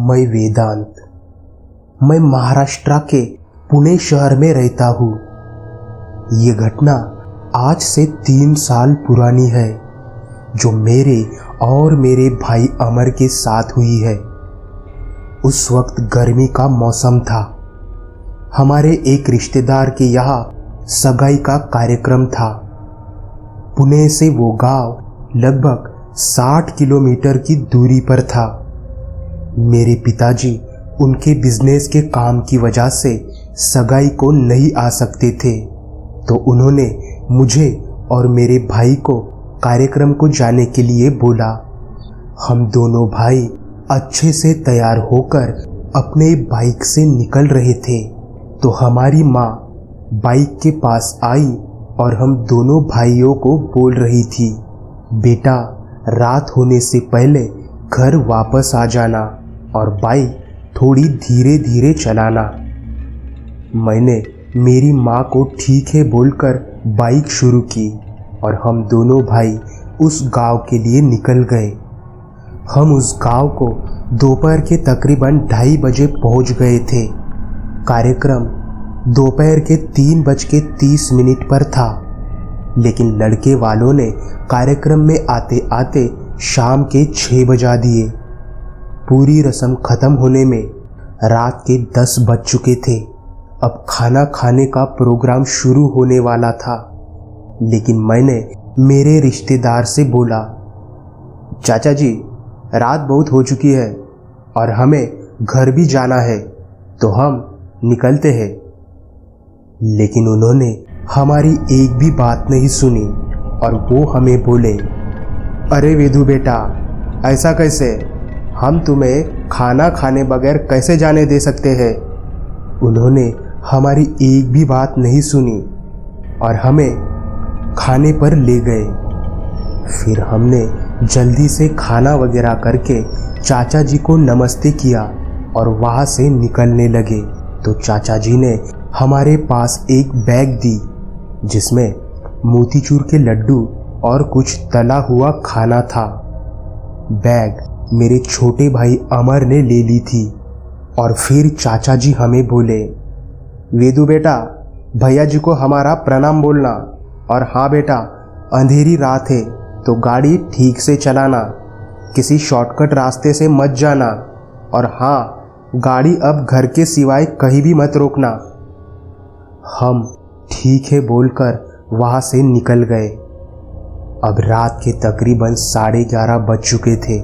मैं वेदांत। मैं महाराष्ट्र के पुणे शहर में रहता हूँ। ये घटना आज से 3 साल पुरानी है, जो मेरे और मेरे भाई अमर के साथ हुई है। उस वक्त गर्मी का मौसम था। हमारे एक रिश्तेदार के यहाँ सगाई का कार्यक्रम था। पुणे से वो गांव लगभग 60 किलोमीटर की दूरी पर था। मेरे पिताजी उनके बिजनेस के काम की वजह से सगाई को नहीं आ सकते थे, तो उन्होंने मुझे और मेरे भाई को कार्यक्रम को जाने के लिए बोला। हम दोनों भाई अच्छे से तैयार होकर अपने बाइक से निकल रहे थे, तो हमारी माँ बाइक के पास आई और हम दोनों भाइयों को बोल रही थी, बेटा रात होने से पहले घर वापस आ जाना और बाइक थोड़ी धीरे धीरे चलाना। मैंने मेरी माँ को ठीक है बोलकर बाइक शुरू की और हम दोनों भाई उस गांव के लिए निकल गए। हम उस गांव को दोपहर के तकरीबन 2:30 बजे पहुंच गए थे। कार्यक्रम दोपहर के 3:30 पर था, लेकिन लड़के वालों ने कार्यक्रम में आते आते शाम के 6 बजा दिए। पूरी रस्म खत्म होने में रात के 10 बज चुके थे। अब खाना खाने का प्रोग्राम शुरू होने वाला था, लेकिन मैंने मेरे रिश्तेदार से बोला, चाचा जी रात बहुत हो चुकी है और हमें घर भी जाना है, तो हम निकलते हैं। लेकिन उन्होंने हमारी एक भी बात नहीं सुनी और वो हमें बोले, अरे वेदू बेटा, ऐसा कैसे? हम तुम्हें खाना खाने बगैर कैसे जाने दे सकते हैं? उन्होंने हमारी एक भी बात नहीं सुनी और हमें खाने पर ले गए। फिर हमने जल्दी से खाना वगैरह करके चाचा जी को नमस्ते किया और वहाँ से निकलने लगे, तो चाचा जी ने हमारे पास एक बैग दी, जिसमें मोतीचूर के लड्डू और कुछ तला हुआ खाना था। बैग मेरे छोटे भाई अमर ने ले ली थी और फिर चाचा जी हमें बोले, वेदू बेटा भैया जी को हमारा प्रणाम बोलना, और हाँ बेटा अंधेरी रात है तो गाड़ी ठीक से चलाना, किसी शॉर्टकट रास्ते से मत जाना, और हाँ गाड़ी अब घर के सिवाय कहीं भी मत रोकना। हम ठीक है बोलकर वहाँ से निकल गए। अब रात के तकरीबन 11:30 बज चुके थे।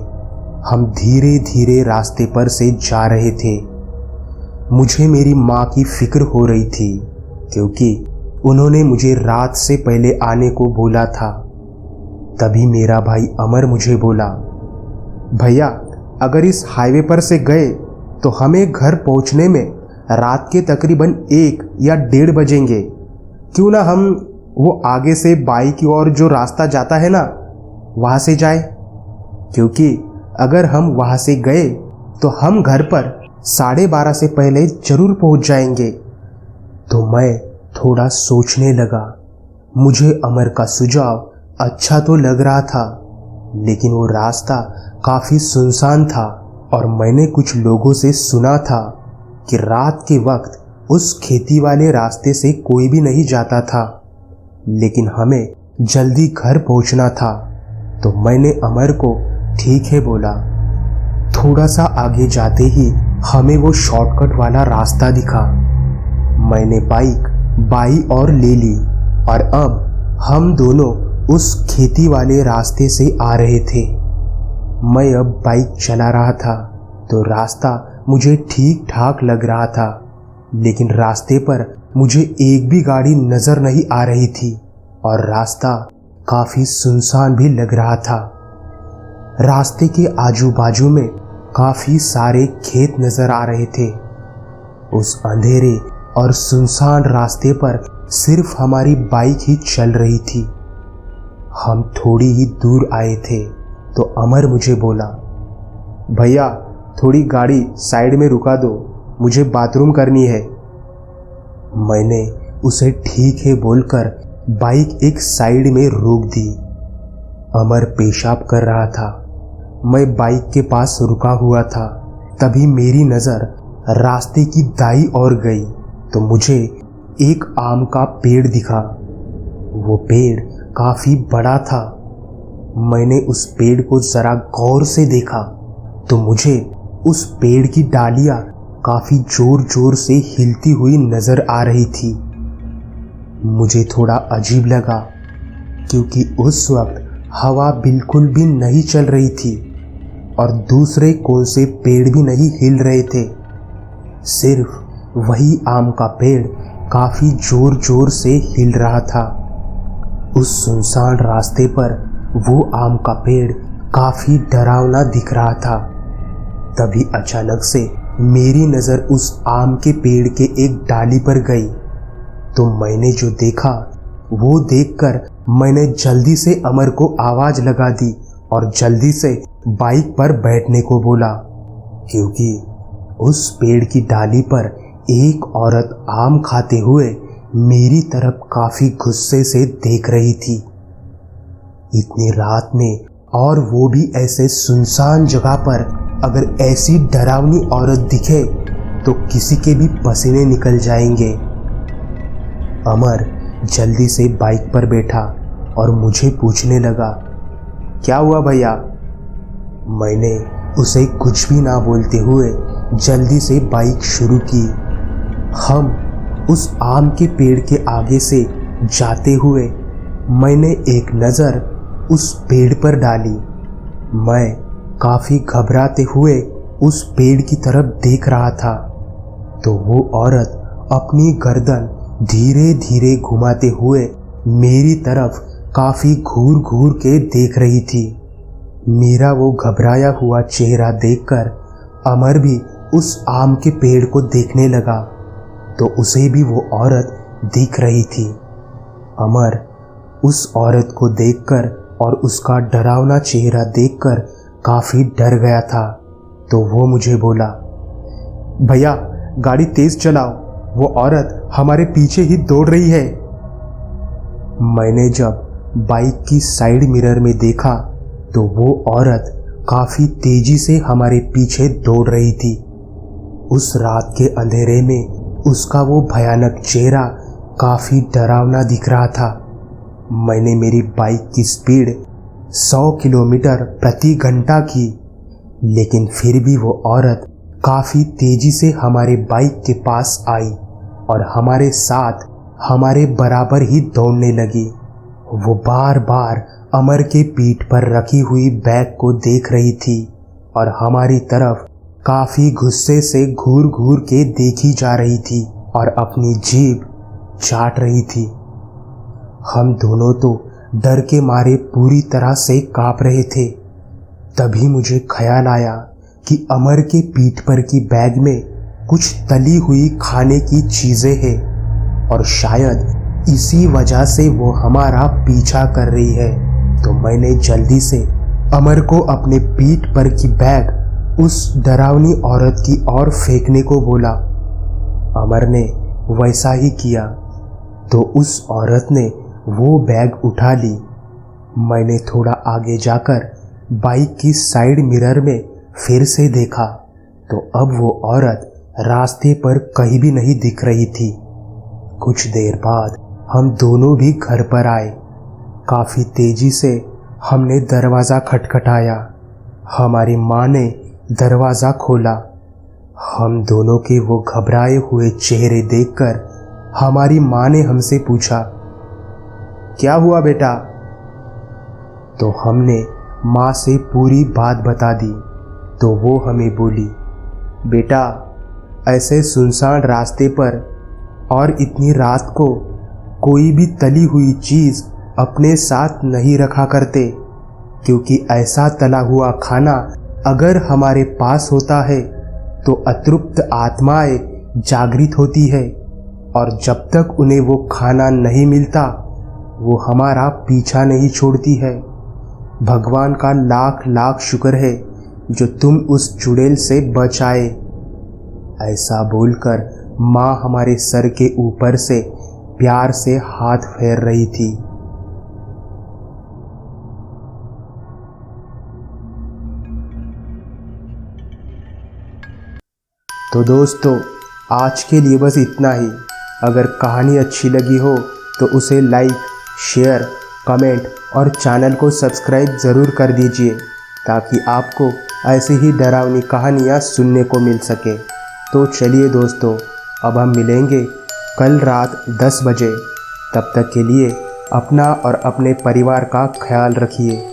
हम धीरे धीरे रास्ते पर से जा रहे थे। मुझे मेरी माँ की फिक्र हो रही थी, क्योंकि उन्होंने मुझे रात से पहले आने को बोला था। तभी मेरा भाई अमर मुझे बोला, भैया अगर इस हाईवे पर से गए तो हमें घर पहुँचने में रात के तकरीबन 1 या 1:30 बजेंगे। क्यों ना हम वो आगे से बाई की ओर जो रास्ता जाता है ना, वहाँ से जाए, क्योंकि अगर हम वहाँ से गए तो हम घर पर 12:30 से पहले जरूर पहुँच जाएंगे। तो मैं थोड़ा सोचने लगा। मुझे अमर का सुझाव अच्छा तो लग रहा था, लेकिन वो रास्ता काफ़ी सुनसान था और मैंने कुछ लोगों से सुना था कि रात के वक्त उस खेती वाले रास्ते से कोई भी नहीं जाता था। लेकिन हमें जल्दी घर पहुंचना था, तो मैंने अमर को ठीक है बोला। थोड़ा सा आगे जाते ही हमें वो शॉर्टकट वाला रास्ता दिखा। मैंने बाइक बाई और ले ली और अब हम दोनों उस खेती वाले रास्ते से आ रहे थे। मैं अब बाइक चला रहा था, तो रास्ता मुझे ठीक ठाक लग रहा था, लेकिन रास्ते पर मुझे एक भी गाड़ी नजर नहीं आ रही थी और रास्ता काफी सुनसान भी लग रहा था। रास्ते के आजू बाजू में काफी सारे खेत नजर आ रहे थे। उस अंधेरे और सुनसान रास्ते पर सिर्फ हमारी बाइक ही चल रही थी। हम थोड़ी ही दूर आए थे तो अमर मुझे बोला, भैया थोड़ी गाड़ी साइड में रुका दो, मुझे बाथरूम करनी है। मैंने उसे ठीक है बोलकर बाइक एक साइड में रोक दी। अमर पेशाब कर रहा था। मैं बाइक के पास रुका हुआ था तभी मेरी नज़र रास्ते की दाई ओर गई तो मुझे एक आम का पेड़ दिखा। वो पेड़ काफ़ी बड़ा था। मैंने उस पेड़ को ज़रा गौर से देखा तो मुझे उस पेड़ की डालियाँ काफ़ी जोर जोर से हिलती हुई नज़र आ रही थी। मुझे थोड़ा अजीब लगा क्योंकि उस वक्त हवा बिल्कुल भी नहीं चल रही थी और दूसरे कौन से पेड़ भी नहीं हिल रहे थे। सिर्फ वही आम का पेड़ काफ़ी जोर जोर से हिल रहा था। उस सुनसान रास्ते पर वो आम का पेड़ काफ़ी डरावना दिख रहा था। तभी अचानक से मेरी नज़र उस आम के पेड़ के एक डाली पर गई तो मैंने जो देखा वो देखकर मैंने जल्दी से अमर को आवाज़ लगा दी और जल्दी से बाइक पर बैठने को बोला, क्योंकि उस पेड़ की डाली पर एक औरत आम खाते हुए मेरी तरफ काफ़ी गुस्से से देख रही थी। इतनी रात में और वो भी ऐसे सुनसान जगह पर अगर ऐसी डरावनी औरत दिखे तो किसी के भी पसीने निकल जाएंगे। अमर जल्दी से बाइक पर बैठा और मुझे पूछने लगा, क्या हुआ भैया? मैंने उसे कुछ भी ना बोलते हुए जल्दी से बाइक शुरू की। हम उस आम के पेड़ के आगे से जाते हुए मैंने एक नज़र उस पेड़ पर डाली। मैं काफ़ी घबराते हुए उस पेड़ की तरफ देख रहा था तो वो औरत अपनी गर्दन धीरे धीरे घुमाते हुए मेरी तरफ काफ़ी घूर घूर के देख रही थी। मेरा वो घबराया हुआ चेहरा देखकर अमर भी उस आम के पेड़ को देखने लगा तो उसे भी वो औरत दिख रही थी। अमर उस औरत को देखकर और उसका डरावना चेहरा देखकर काफ़ी डर गया था तो वो मुझे बोला, भैया गाड़ी तेज चलाओ, वो औरत हमारे पीछे ही दौड़ रही है। मैंने जब बाइक की साइड मिरर में देखा तो वो औरत काफ़ी तेजी से हमारे पीछे दौड़ रही थी। उस रात के अंधेरे में उसका वो भयानक चेहरा काफ़ी डरावना दिख रहा था। मैंने मेरी बाइक की स्पीड 100 किलोमीटर प्रति घंटा की, लेकिन फिर भी वो औरत काफ़ी तेजी से हमारे बाइक के पास आई और हमारे साथ हमारे बराबर ही दौड़ने लगी। वो बार बार अमर के पीठ पर रखी हुई बैग को देख रही थी और हमारी तरफ काफ़ी गुस्से से घूर घूर के देखी जा रही थी और अपनी जीभ चाट रही थी। हम दोनों तो डर के मारे पूरी तरह से काँप रहे थे। तभी मुझे ख्याल आया कि अमर के पीठ पर की बैग में कुछ तली हुई खाने की चीज़ें हैं और शायद इसी वजह से वो हमारा पीछा कर रही है। तो मैंने जल्दी से अमर को अपने पीठ पर की बैग उस डरावनी औरत की ओर फेंकने को बोला। अमर ने वैसा ही किया तो उस औरत ने वो बैग उठा ली। मैंने थोड़ा आगे जाकर बाइक की साइड मिरर में फिर से देखा तो अब वो औरत रास्ते पर कहीं भी नहीं दिख रही थी। कुछ देर बाद हम दोनों भी घर पर आए। काफ़ी तेजी से हमने दरवाज़ा खटखटाया। हमारी माँ ने दरवाज़ा खोला। हम दोनों के वो घबराए हुए चेहरे देखकर हमारी माँ ने हमसे पूछा, क्या हुआ बेटा? तो हमने माँ से पूरी बात बता दी तो वो हमें बोली, बेटा ऐसे सुनसान रास्ते पर और इतनी रात को कोई भी तली हुई चीज़ अपने साथ नहीं रखा करते, क्योंकि ऐसा तला हुआ खाना अगर हमारे पास होता है तो अतृप्त आत्माएं जागृत होती है और जब तक उन्हें वो खाना नहीं मिलता वो हमारा पीछा नहीं छोड़ती है। भगवान का लाख लाख शुक्र है जो तुम उस चुड़ैल से बच आए। ऐसा बोलकर माँ हमारे सर के ऊपर से प्यार से हाथ फेर रही थी। तो दोस्तों आज के लिए बस इतना ही। अगर कहानी अच्छी लगी हो तो उसे लाइक, शेयर, कमेंट और चैनल को सब्सक्राइब ज़रूर कर दीजिए ताकि आपको ऐसी ही डरावनी कहानियाँ सुनने को मिल सके। तो चलिए दोस्तों, अब हम मिलेंगे कल रात 10 बजे। तब तक के लिए अपना और अपने परिवार का ख्याल रखिए।